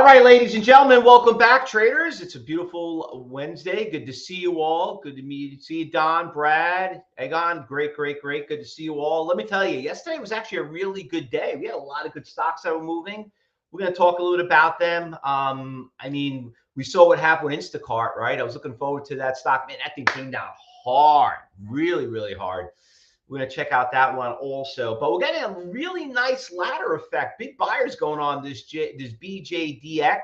right, ladies and gentlemen, welcome back, traders. It's a beautiful Wednesday. Good to see you all. Good to see you, Don, Brad, Egon. Great. Good to see you all. Let me tell you, yesterday was actually a really good day. We had a lot of good stocks that were moving. We're going to talk a little bit about them. We saw what happened with Instacart, right? I was looking forward to that stock. Man, that thing came down hard, really hard. We're going to check out that one also. But we're getting a really nice ladder effect. Big buyers going on this BJDX.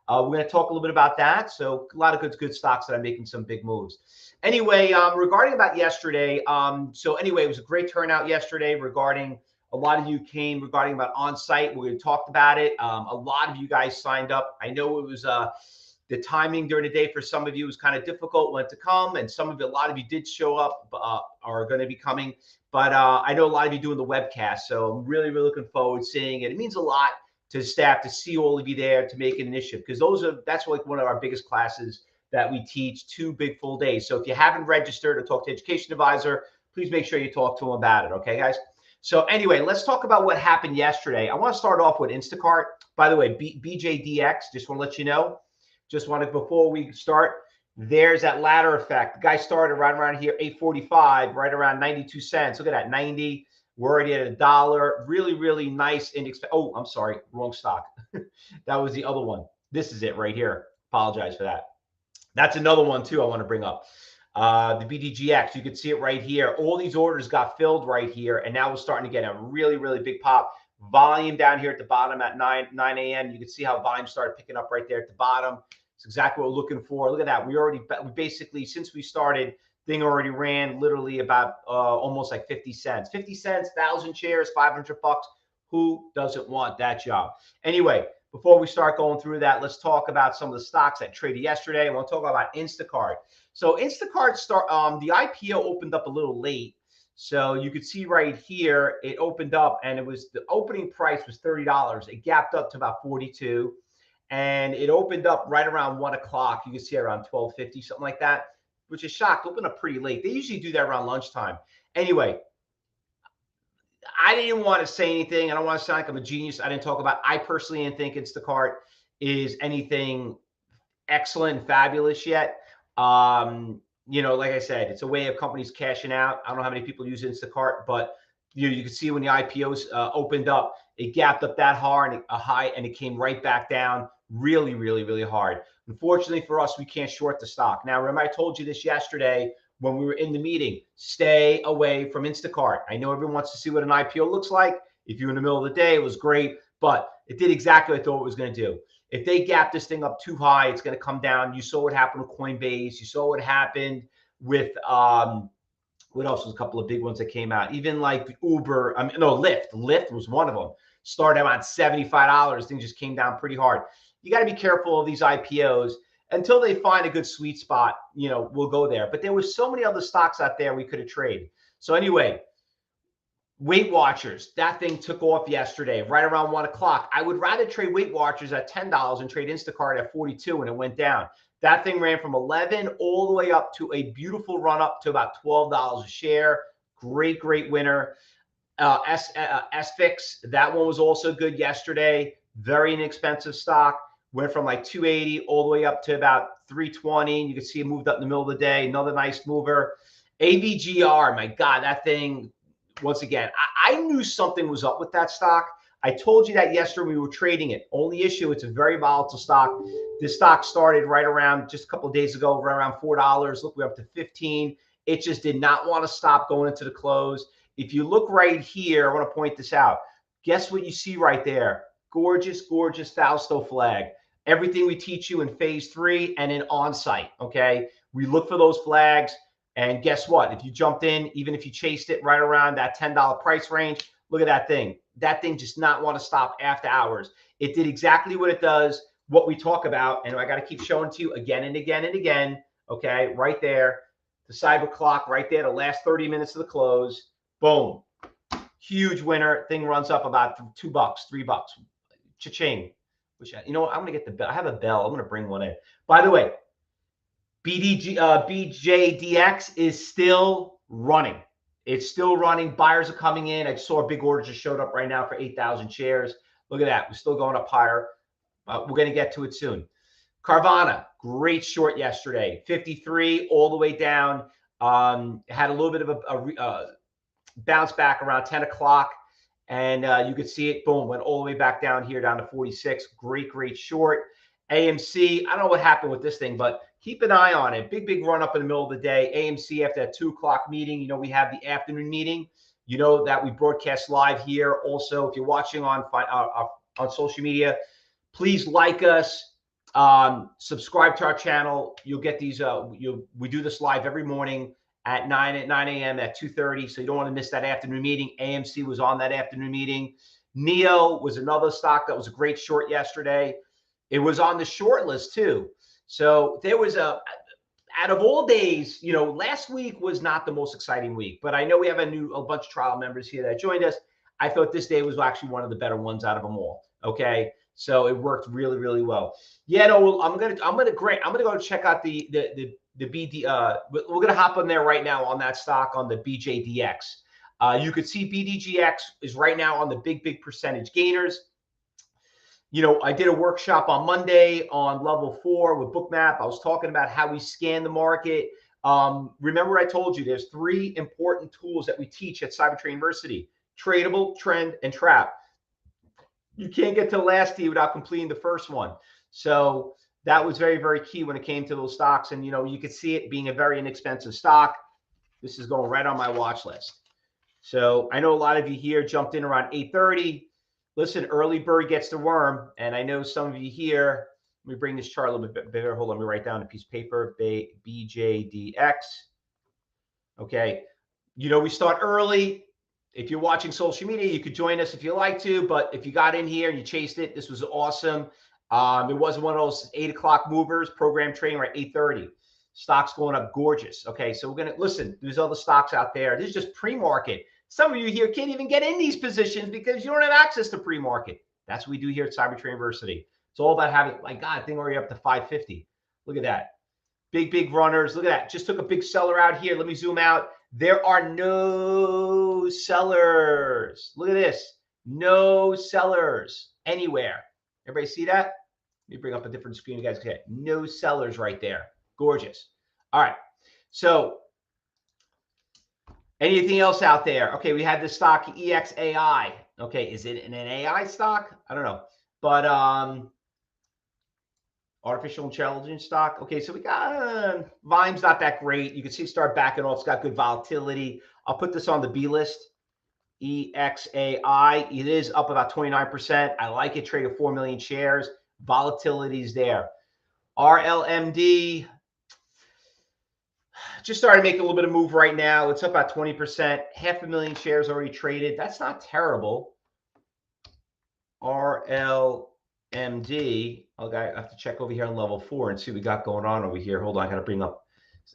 We're going to talk a little bit about that. So a lot of good stocks that are making some big moves. Anyway, regarding about yesterday. It was a great turnout yesterday regarding a lot of you came regarding about on-site. We're going to talk about it. A lot of you guys signed up. I know it was the timing during the day for some of you was kind of difficult when to come, and a lot of you did show up, are going to be coming. But I know a lot of you doing the webcast, so I'm really looking forward to seeing it. It means a lot to the staff to see all of you there to make an initiative, because that's like one of our biggest classes that we teach, 2 big full days. So if you haven't registered or talked to Education Advisor, please make sure you talk to them about it. Okay, guys? So anyway, let's talk about what happened yesterday. I want to start off with Instacart. By the way, BJDX, just want to let you know. Before we start, there's that ladder effect. The guy started right around here, 845, right around 92 cents. Look at that, 90. We're already at $1. Really nice index. Oh, I'm sorry, wrong stock. That was the other one. This is it right here. Apologize for that. That's another one too I want to bring up. The BDGX, you can see it right here. All these orders got filled right here, and now we're starting to get a really big pop. Volume down here at the bottom at 9 a.m. You can see how volume started picking up right there at the bottom. It's exactly what we're looking for. Look at that. We basically, since we started, thing already ran literally about almost like 50 cents. 50 cents, 1,000 shares, $500. Who doesn't want that job? Anyway, before we start going through that, let's talk about some of the stocks that traded yesterday. I want to talk about Instacart. So Instacart the IPO opened up a little late. So you could see right here, it opened up and the opening price was $30. It gapped up to about 42. And it opened up right around 1 o'clock. You can see around 12:50, something like that, which is shocked. Opened up pretty late. They usually do that around lunchtime. Anyway, I didn't want to say anything. I don't want to sound like I'm a genius. I personally didn't think Instacart is anything excellent and fabulous yet. Like I said, it's a way of companies cashing out. I don't know how many people use Instacart, but you can see when the IPOs opened up, it gapped up that high, and it came right back down really hard. Unfortunately for us, we can't short the stock. Now, remember I told you this yesterday when we were in the meeting, stay away from Instacart. I know everyone wants to see what an IPO looks like. If you're in the middle of the day, it was great, but it did exactly what I thought it was going to do. If they gap this thing up too high, it's going to come down. You saw what happened with Coinbase. You saw what happened with what else was a couple of big ones that came out? Even like Uber, Lyft. Lyft was one of them. Started around $75. Things just came down pretty hard. You got to be careful of these IPOs until they find a good sweet spot. We'll go there. But there was so many other stocks out there we could have traded. So anyway, Weight Watchers, that thing took off yesterday, right around 1 o'clock. I would rather trade Weight Watchers at $10 and trade Instacart at 42, and it went down. That thing ran from 11 all the way up to a beautiful run up to about $12 a share. Great winner. SFIX, that one was also good yesterday. Very inexpensive stock. Went from like 280 all the way up to about 320. You can see it moved up in the middle of the day. Another nice mover. AVGR, my God, that thing, once again, I knew something was up with that stock. I told you that yesterday we were trading it. Only issue, it's a very volatile stock. This stock started right around just a couple of days ago, right around $4. Look, we're up to 15. It just did not want to stop going into the close. If you look right here, I want to point this out. Guess what you see right there? Gorgeous Fausto flag. Everything we teach you in phase 3 and in on-site, okay? We look for those flags, and guess what? If you jumped in, even if you chased it right around that $10 price range, look at that thing. That thing just not want to stop after hours. It did exactly what it does, what we talk about, and I got to keep showing to you again and again, okay? Right there, the cyber clock right there, the last 30 minutes of the close. Boom. Huge winner. Thing runs up about $2, $3. Cha-ching. Which, I'm going to get the bell. I have a bell. I'm going to bring one in. By the way, BJDX is still running. It's still running. Buyers are coming in. I saw a big order just showed up right now for 8,000 shares. Look at that. We're still going up higher. We're going to get to it soon. Carvana, great short yesterday, 53 all the way down. Had a little bit of a bounce back around 10 o'clock. And you could see it, boom, went all the way back down here, down to 46. Great short. AMC, I don't know what happened with this thing, but keep an eye on it. Big run up in the middle of the day. AMC after that 2 o'clock meeting, you know, we have the afternoon meeting. You know that we broadcast live here. Also, if you're watching on social media, please like us, subscribe to our channel. You'll get these. We do this live every morning at 9 a.m. at 2:30. So you don't want to miss that afternoon meeting. AMC was on that afternoon meeting. NIO was another stock that was a great short yesterday. It was on the short list too. So there was out of all days, you know, last week was not the most exciting week, but I know we have a bunch of trial members here that joined us. I thought this day was actually one of the better ones out of them all. Okay. So it worked really well. Yeah, no, I'm gonna go check out the BD. We're gonna hop on there right now on that stock on the BJDX. You could see BDGX is right now on the big percentage gainers. You know, I did a workshop on Monday on level 4 with Bookmap. I was talking about how we scan the market. Remember I told you there's 3 important tools that we teach at Cybertrader University: tradable, trend, and trap. You can't get to the last T without completing the first one. So that was very key when it came to those stocks. And, you know, you could see it being a very inexpensive stock. This is going right on my watch list. So I know a lot of you here jumped in around 8:30. Listen, early bird gets the worm. And I know some of you here, let me bring this chart a little bit bigger. Hold on, let me write down a piece of paper, BJDX. Okay. You know, we start early. If you're watching social media, you could join us if you like to, but if you got in here and you chased it, this was awesome. It wasn't one of those 8 o'clock movers. Program trading right 8:30. Stocks going up gorgeous. Okay, so we're going to listen. There's other stocks out there. This is just pre-market. Some of you here can't even get in these positions because you don't have access to pre-market. That's what we do here at Cybertrader University. It's all about having, my God, I think we're up to 550. Look at that. Big runners. Look at that. Just took a big seller out here. Let me zoom out. There are no sellers. Look at this. No sellers anywhere. Everybody see that? Let me bring up a different screen. You guys can get no sellers right there. Gorgeous. All right. So anything else out there? Okay, we had the stock EXAI. Okay, is it an AI stock? I don't know. But artificial intelligence stock. Okay, so we got volume's not that great. You can see start backing off. It's got good volatility. I'll put this on the B list. EXAI. It is up about 29%. I like it. Traded 4 million shares. Volatility is there. RLMD just started making a little bit of move right now. It's up about 20%. 500,000 shares already traded. That's not terrible. RLMD. Okay, I have to check over here on level 4 and see what we got going on over here. Hold on, I got to bring up.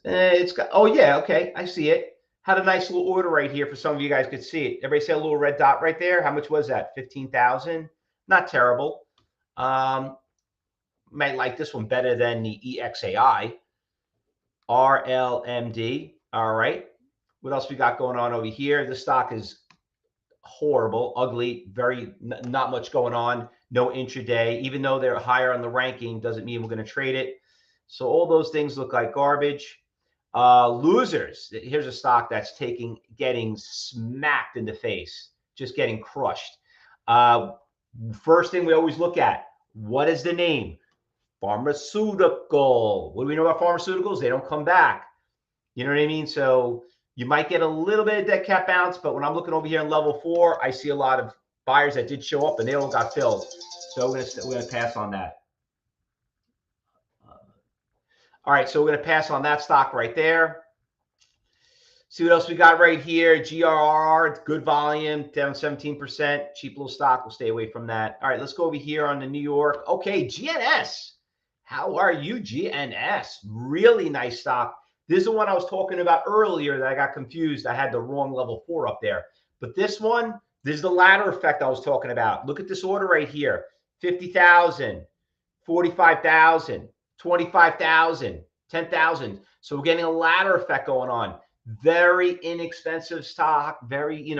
It's got. Oh yeah, okay, I see it. Had a nice little order right here for some of you guys could see it. Everybody see a little red dot right there? How much was that? 15,000. Not terrible. Might like this one better than the EXAI. RLMD. All right. What else we got going on over here? This stock is horrible, ugly, not much going on. No intraday. Even though they're higher on the ranking, doesn't mean we're going to trade it. So all those things look like garbage. Losers. Here's a stock that's getting smacked in the face, just getting crushed. First thing we always look at, what is the name? Pharmaceutical. What do we know about pharmaceuticals? They don't come back. You know what I mean? So you might get a little bit of dead cat bounce, but when I'm looking over here in level 4, I see a lot of buyers that did show up and they all got filled. So we're gonna pass on that. All right, so we're gonna pass on that stock right there. See what else we got right here. GRR, good volume, down 17%. Cheap little stock. We'll stay away from that. All right, let's go over here on the New York. Okay, GNS. How are you, GNS? Really nice stock. This is the one I was talking about earlier that I got confused. I had the wrong level 4 up there. But this one, this is the ladder effect I was talking about. Look at this order right here. 50,000, 45,000, 25,000, 10,000. So we're getting a ladder effect going on. Very inexpensive stock, very,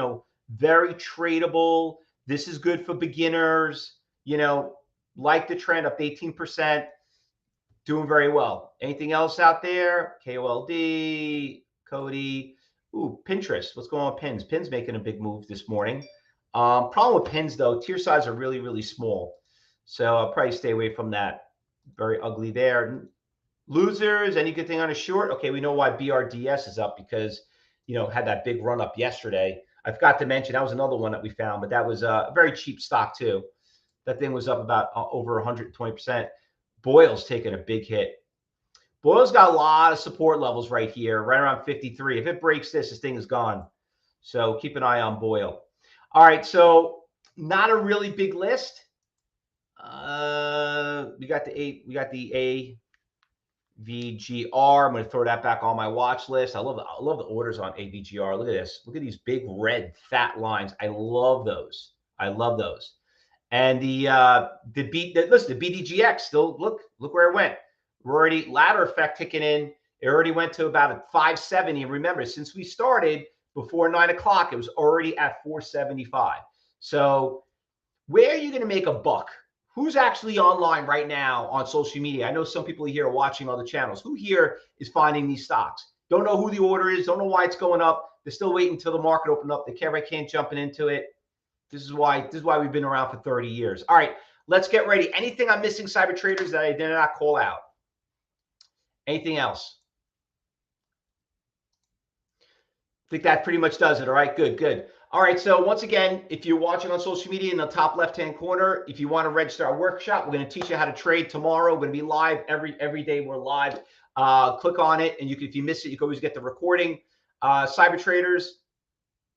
very tradable. This is good for beginners. Like the trend, up to 18%. Doing very well. Anything else out there? KOLD, Cody. Ooh, Pinterest. What's going on with Pins? Pins making a big move this morning. Problem with Pins, though, tier size are really, really small. So I'll probably stay away from that. Very ugly there. Losers, any good thing on a short? Okay, we know why BRDS is up because, had that big run up yesterday. I forgot to mention that was another one that we found, but that was a very cheap stock too. That thing was up about over 120%. Boyle's taking a big hit. Boyle's got a lot of support levels right here, right around 53. If it breaks this thing is gone. So keep an eye on Boyle. All right, so not a really big list. We got the AVGR. I'm going to throw that back on my watch list. I love the orders on AVGR. Look at this. Look at these big red fat lines. I love those. I love those. And the BDGX still look where it went. We're already ladder effect kicking in. It already went to about a 570. And remember, since we started before 9 o'clock, it was already at 475. So where are you going to make a buck? Who's actually online right now on social media? I know some people here are watching other channels. Who here is finding these stocks? Don't know who the order is. Don't know why it's going up. They're still waiting until the market open up. They can't jumping into it. This is why we've been around for 30 years. All right, let's get ready. Anything I'm missing, cyber traders, that I did not call out? Anything else? I think that pretty much does it. All right, good. All right, so once again, if you're watching on social media in the top left-hand corner, if you want to register our workshop, we're going to teach you how to trade tomorrow. We're going to be live every day. We're live. Click on it, and if you miss it, you can always get the recording. Cyber traders,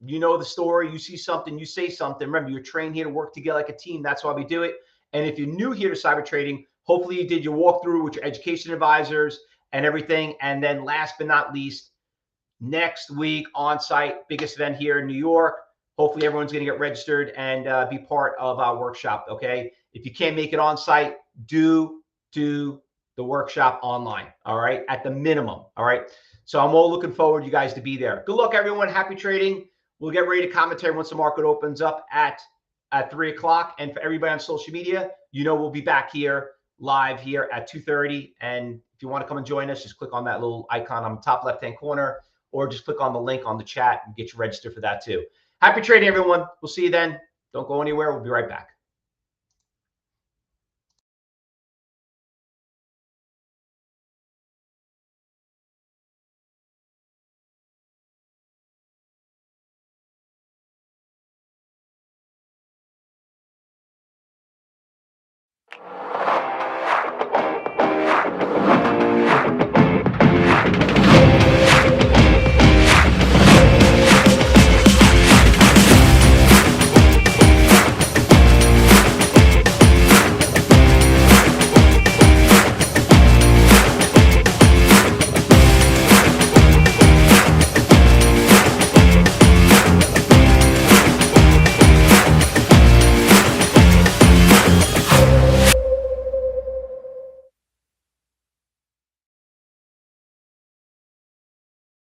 you know the story. You see something, you say something. Remember, you're trained here to work together like a team. That's why we do it. And if you're new here to cyber trading, hopefully you did your walkthrough with your education advisors and everything. And then last but not least, next week on site, biggest event here in New York. Hopefully everyone's going to get registered and be part of our workshop. Okay. If you can't make it on site, do the workshop online. All right. At the minimum. All right. So I'm all looking forward you guys to be there. Good luck, everyone. Happy trading. We'll get ready to commentary once the market opens up at 3 o'clock. And for everybody on social media, we'll be back here live here at 2:30. And if you want to come and join us, just click on that little icon on the top left-hand corner, or just click on the link on the chat and get you registered for that too. Happy trading, everyone. We'll see you then. Don't go anywhere. We'll be right back.